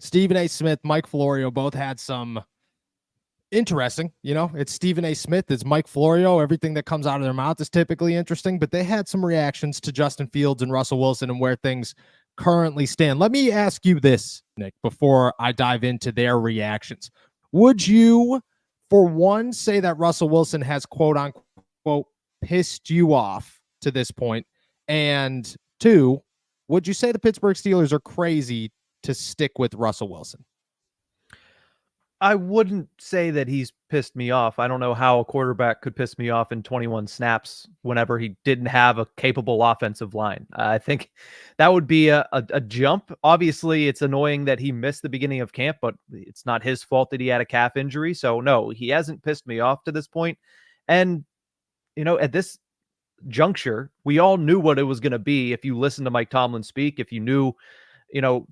Stephen A. Smith, Mike Florio both had some interesting, it's Stephen A. Smith, it's Mike Florio. Everything that comes out of their mouth is typically interesting, but they had some reactions to Justin Fields and Russell Wilson and where things currently stand. Let me ask you this, Nick, before I dive into their reactions. Would you, for one, say that Russell Wilson has quote unquote pissed you off to this point? And two, would you say the Pittsburgh Steelers are crazy to stick with Russell Wilson? I wouldn't say that he's pissed me off. I don't know how a quarterback could piss me off in 21 snaps whenever he didn't have a capable offensive line. I think that would be a jump. Obviously, it's annoying that he missed the beginning of camp, but it's not his fault that he had a calf injury. So, no, he hasn't pissed me off to this point. And, at this juncture, we all knew what it was going to be if you listened to Mike Tomlin speak, if you knew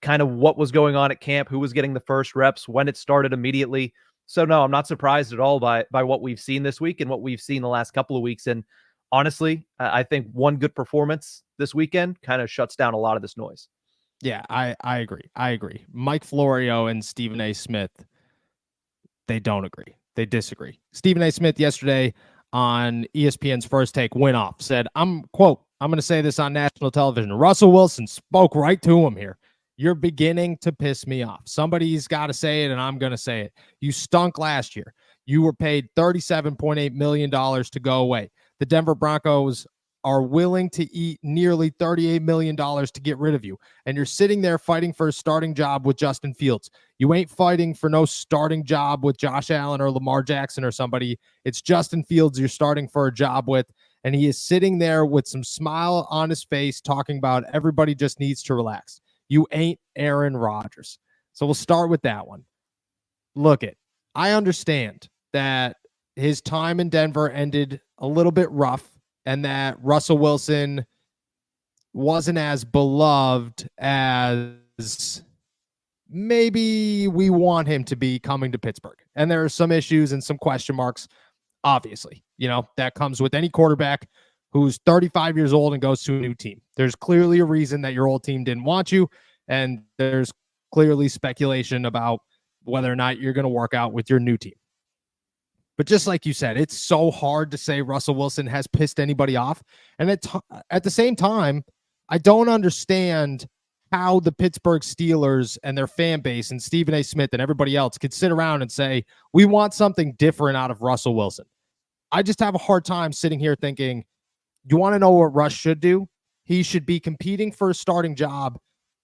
kind of what was going on at camp, who was getting the first reps, when it started immediately. So no, I'm not surprised at all by what we've seen this week and what we've seen the last couple of weeks. And honestly, I think one good performance this weekend kind of shuts down a lot of this noise. Yeah, I agree. Mike Florio and Stephen A. Smith, they don't agree. They disagree. Stephen A. Smith yesterday on ESPN's First Take went off, said, I'm going to say this on national television. Russell Wilson spoke right to him here. You're beginning to piss me off. Somebody's got to say it, and I'm going to say it. You stunk last year. You were paid $37.8 million to go away. The Denver Broncos are willing to eat nearly $38 million to get rid of you. And you're sitting there fighting for a starting job with Justin Fields. You ain't fighting for no starting job with Josh Allen or Lamar Jackson or somebody. It's Justin Fields you're starting for a job with. And he is sitting there with some smile on his face talking about everybody just needs to relax. You ain't Aaron Rodgers. So we'll start with that one. Look, I understand that his time in Denver ended a little bit rough and that Russell Wilson wasn't as beloved as maybe we want him to be coming to Pittsburgh. And there are some issues and some question marks, obviously. That comes with any quarterback who's 35 years old and goes to a new team. There's clearly a reason that your old team didn't want you, and there's clearly speculation about whether or not you're going to work out with your new team. But just like you said, it's so hard to say Russell Wilson has pissed anybody off. And at the same time, I don't understand how the Pittsburgh Steelers and their fan base and Stephen A. Smith and everybody else could sit around and say, we want something different out of Russell Wilson. I just have a hard time sitting here thinking, you want to know what Russ should do? He should be competing for a starting job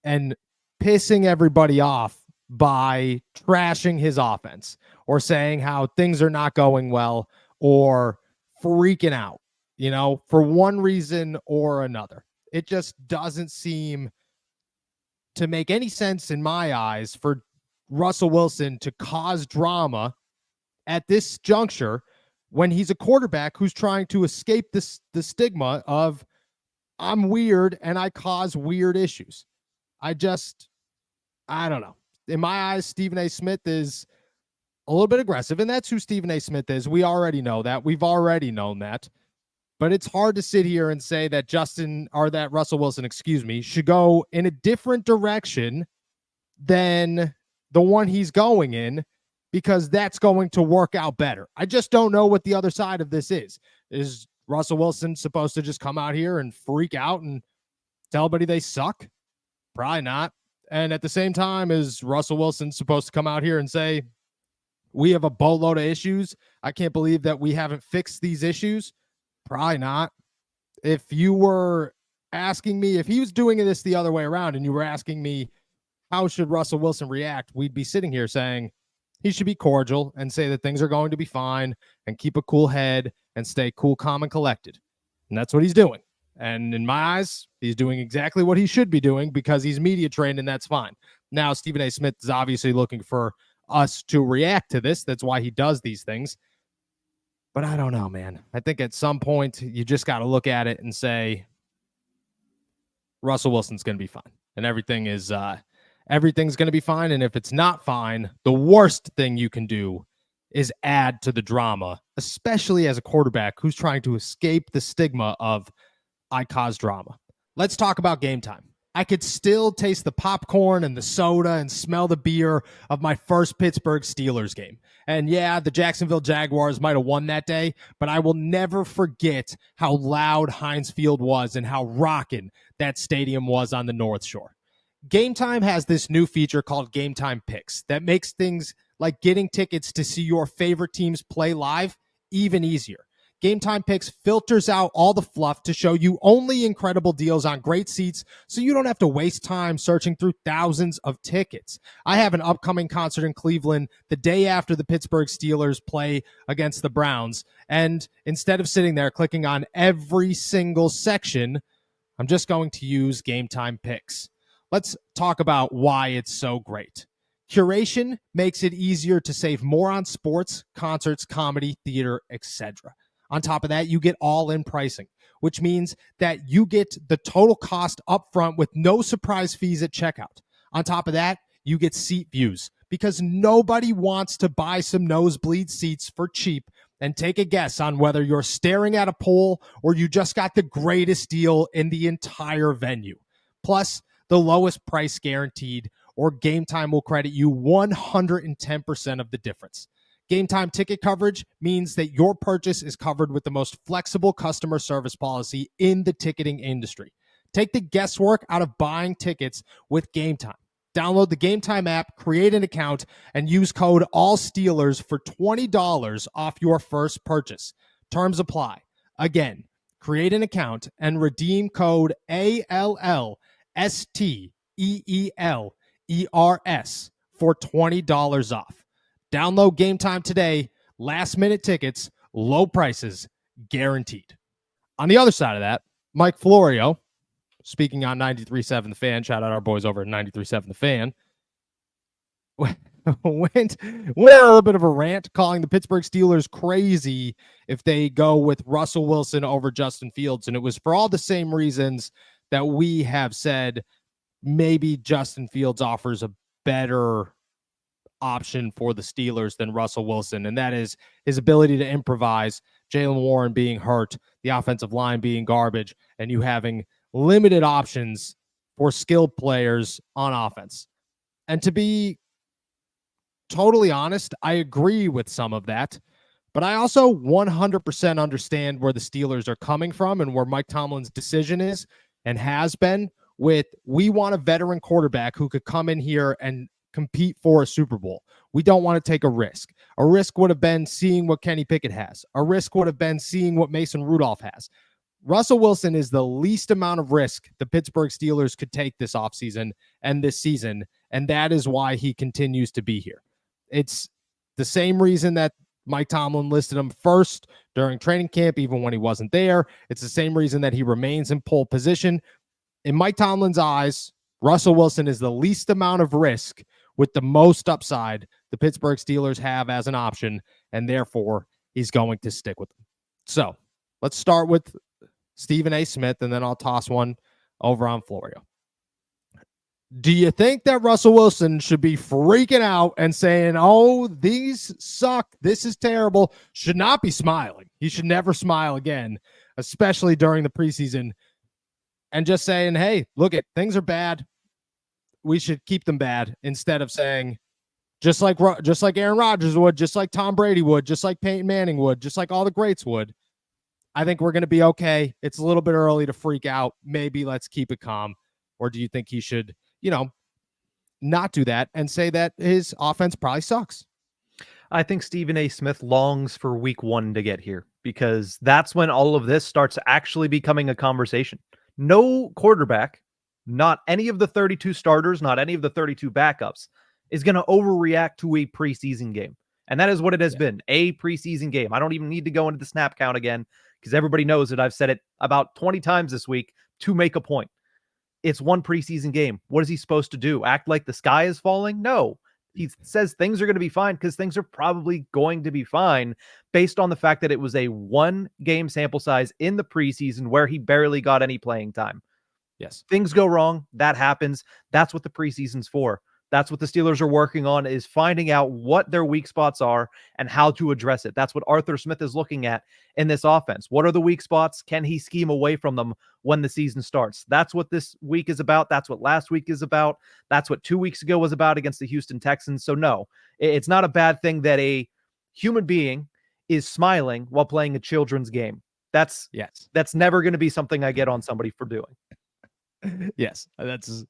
and pissing everybody off by trashing his offense or saying how things are not going well or freaking out, for one reason or another. It just doesn't seem to make any sense in my eyes for Russell Wilson to cause drama at this juncture when he's a quarterback who's trying to escape the stigma of I'm weird and I cause weird issues. I don't know. In my eyes, Stephen A. Smith is a little bit aggressive, and that's who Stephen A. Smith is. We already know that. We've already known that. But it's hard to sit here and say that Russell Wilson, should go in a different direction than the one he's going in, because that's going to work out better. I just don't know what the other side of this is. Is Russell Wilson supposed to just come out here and freak out and tell everybody they suck? Probably not. And at the same time, is Russell Wilson supposed to come out here and say, we have a boatload of issues? I can't believe that we haven't fixed these issues? Probably not. If you were asking me, if he was doing this the other way around and you were asking me, how should Russell Wilson react? We'd be sitting here saying he should be cordial and say that things are going to be fine and keep a cool head and stay cool, calm, and collected. And that's what he's doing. And in my eyes, he's doing exactly what he should be doing because he's media trained, and that's fine. Now, Stephen A. Smith is obviously looking for us to react to this. That's why he does these things. But I don't know, man. I think at some point, you just got to look at it and say, Russell Wilson's going to be fine. And everything's going to be fine. And if it's not fine, the worst thing you can do is add to the drama, especially as a quarterback who's trying to escape the stigma of I cause drama. Let's talk about GameTime. I could still taste the popcorn and the soda and smell the beer of my first Pittsburgh Steelers game. And yeah, the Jacksonville Jaguars might have won that day, but I will never forget how loud Heinz Field was and how rocking that stadium was on the North Shore. GameTime has this new feature called GameTime Picks that makes things like getting tickets to see your favorite teams play live even easier. GameTime Picks filters out all the fluff to show you only incredible deals on great seats so you don't have to waste time searching through thousands of tickets. I have an upcoming concert in Cleveland the day after the Pittsburgh Steelers play against the Browns, and instead of sitting there clicking on every single section, I'm just going to use GameTime Picks. Let's talk about why it's so great. Curation makes it easier to save more on sports, concerts, comedy, theater, etc. On top of that, you get all-in pricing, which means that you get the total cost up front with no surprise fees at checkout. On top of that, you get seat views because nobody wants to buy some nosebleed seats for cheap and take a guess on whether you're staring at a pole or you just got the greatest deal in the entire venue. Plus, the lowest price guaranteed, or GameTime will credit you 110% of the difference. GameTime ticket coverage means that your purchase is covered with the most flexible customer service policy in the ticketing industry. Take the guesswork out of buying tickets with GameTime. Download the GameTime app, create an account, and use code ALLSTEELERS for $20 off your first purchase. Terms apply. Again, create an account and redeem code ALLSTEELERS for $20 off. Download GameTime today. Last minute tickets, low prices, guaranteed. On the other side of that, Mike Florio, speaking on 93.7 The Fan, shout out our boys over at 93.7 The Fan, went on a little bit of a rant calling the Pittsburgh Steelers crazy if they go with Russell Wilson over Justin Fields. And it was for all the same reasons that we have said maybe Justin Fields offers a better option for the Steelers than Russell Wilson, and that is his ability to improvise, Jaylen Warren being hurt, the offensive line being garbage, and you having limited options for skilled players on offense. And to be totally honest, I agree with some of that, but I also 100% understand where the Steelers are coming from and where Mike Tomlin's decision is and has been with, we want a veteran quarterback who could come in here and compete for a Super Bowl. We don't want to take a risk. A risk would have been seeing what Kenny Pickett has. A risk would have been seeing what Mason Rudolph has. Russell Wilson is the least amount of risk the Pittsburgh Steelers could take this offseason and this season, and that is why he continues to be here. It's the same reason that Mike Tomlin listed him first during training camp, even when he wasn't there. It's the same reason that he remains in pole position. In Mike Tomlin's eyes, Russell Wilson is the least amount of risk with the most upside the Pittsburgh Steelers have as an option, and therefore he's going to stick with them. So let's start with Stephen A. Smith, and then I'll toss one over on Florio. Do you think that Russell Wilson should be freaking out and saying, oh, these suck, this is terrible, should not be smiling? He should never smile again, especially during the preseason, and just saying, hey, look, things are bad. We should keep them bad, instead of saying, just like Aaron Rodgers would, just like Tom Brady would, just like Peyton Manning would, just like all the greats would. I think we're going to be okay. It's a little bit early to freak out. Maybe let's keep it calm. Or do you think he should, not do that and say that his offense probably sucks? I think Stephen A. Smith longs for week 1 to get here, because that's when all of this starts actually becoming a conversation. No quarterback, not any of the 32 starters, not any of the 32 backups, is going to overreact to a preseason game. And that is what it has been, a preseason game. I don't even need to go into the snap count again, because everybody knows that I've said it about 20 times this week to make a point. It's one preseason game. What is he supposed to do? Act like the sky is falling? No. He says things are going to be fine, because things are probably going to be fine based on the fact that it was a 1-game sample size in the preseason where he barely got any playing time. Yes. Things go wrong. That happens. That's what the preseason's for. That's what the Steelers are working on, is finding out what their weak spots are and how to address it. That's what Arthur Smith is looking at in this offense. What are the weak spots? Can he scheme away from them when the season starts? That's what this week is about. That's what last week is about. That's what 2 weeks ago was about against the Houston Texans. So no, it's not a bad thing that a human being is smiling while playing a children's game. That's never going to be something I get on somebody for doing. Yes, that's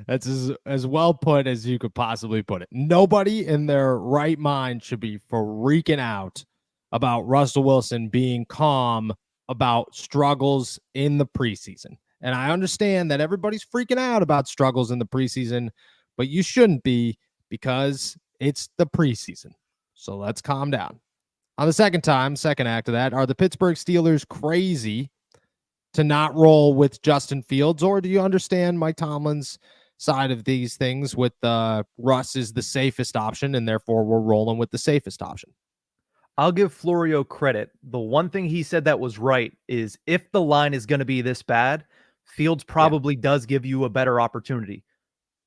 as well put as you could possibly put it. Nobody in their right mind should be freaking out about Russell Wilson being calm about struggles in the preseason. And I understand that everybody's freaking out about struggles in the preseason, but you shouldn't be, because it's the preseason. So let's calm down. On the second act of that, are the Pittsburgh Steelers crazy to not roll with Justin Fields, or do you understand Mike Tomlin's side of these things with Russ is the safest option, and therefore we're rolling with the safest option? I'll give Florio credit. The one thing he said that was right is, if the line is going to be this bad, Fields probably does give you a better opportunity,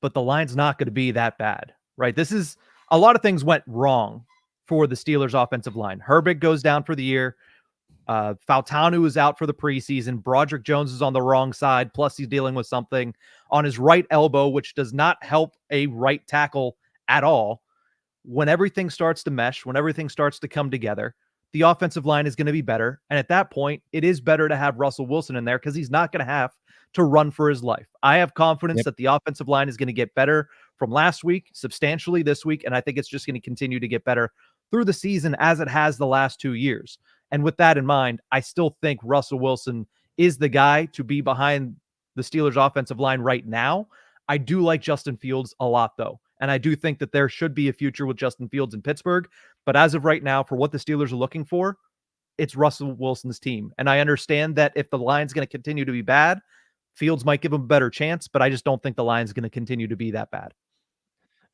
but the line's not going to be that bad, right? This is, a lot of things went wrong for the Steelers offensive line. Herbig goes down for the year. Fautanu is out for the preseason. Broderick Jones is on the wrong side. Plus, he's dealing with something on his right elbow, which does not help a right tackle at all. When everything starts to mesh, when everything starts to come together, the offensive line is going to be better. And at that point, it is better to have Russell Wilson in there, because he's not going to have to run for his life. I have confidence that the offensive line is going to get better from last week, substantially this week. And I think it's just going to continue to get better through the season, as it has the last 2 years. And with that in mind, I still think Russell Wilson is the guy to be behind the Steelers offensive line right now. I do like Justin Fields a lot, though. And I do think that there should be a future with Justin Fields in Pittsburgh. But as of right now, for what the Steelers are looking for, it's Russell Wilson's team. And I understand that if the line's going to continue to be bad, Fields might give him a better chance, but I just don't think the line's going to continue to be that bad.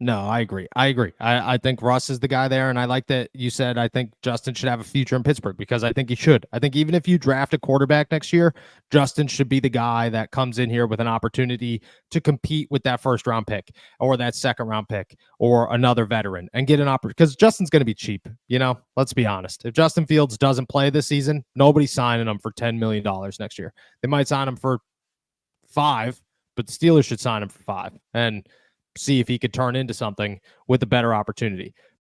No, I agree. I think Russ is the guy there, and I like that you said I think Justin should have a future in Pittsburgh, because I think he should. I think even if you draft a quarterback next year, Justin should be the guy that comes in here with an opportunity to compete with that first round pick or that second round pick or another veteran and get an opportunity, because Justin's going to be cheap. Let's be honest. If Justin Fields doesn't play this season, nobody's signing him for $10 million next year. They might sign him for 5, but the Steelers should sign him for 5 and see if he could turn into something with a better opportunity.